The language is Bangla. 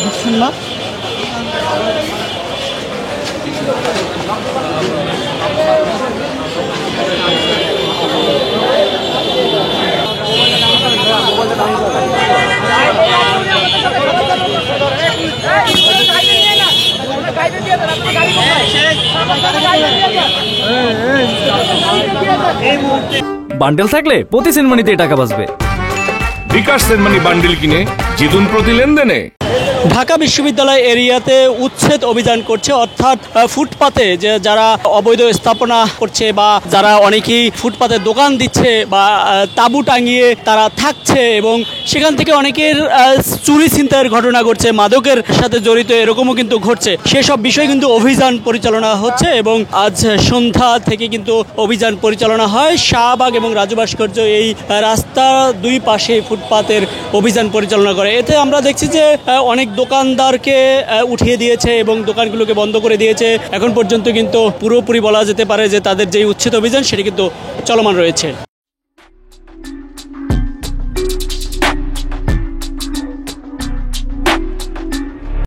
দিচ্ছেন না। বান্ডেল থাকলে প্রতি সেনমানিতে টাকা বাঁচবে। বিকাশ সেনমানি বান্ডেল কিনে জিতুন প্রতি লেনদেনে। ঢাকা বিশ্ববিদ্যালয় এরিয়াতে উচ্ছেদ অভিযান করছে, অর্থাৎ ফুটপাতে যে যারা অবৈধ স্থাপনা করছে বা যারা অনেকেই ফুটপাতে দোকান দিচ্ছে বা তাঁবু টাঙিয়ে তারা থাকছে এবং সেখান থেকে অনেকের চুরি ছিনতাইয়ের ঘটনা ঘটছে, মাদকের সাথে জড়িত এরকমও কিন্তু ঘটছে। সেসব বিষয় কিন্তু অভিযান পরিচালনা হচ্ছে এবং আজ সন্ধ্যা থেকে কিন্তু অভিযান পরিচালনা হয়। শাহবাগ এবং রাজু ভাস্কর্য এই রাস্তার দুই পাশে ফুটপাতের অভিযান পরিচালনা করে। এতে আমরা দেখছি যে অনেক দোকানদারকে উঠিয়ে দিয়েছে এবং দোকানগুলোকে বন্ধ করে দিয়েছে। এখন পর্যন্ত কিন্তু পুরোপুরি বলা যেতে পারে যে তাদের যে উচ্ছেদ অভিযান সেটি কিন্তু চলমান রয়েছে।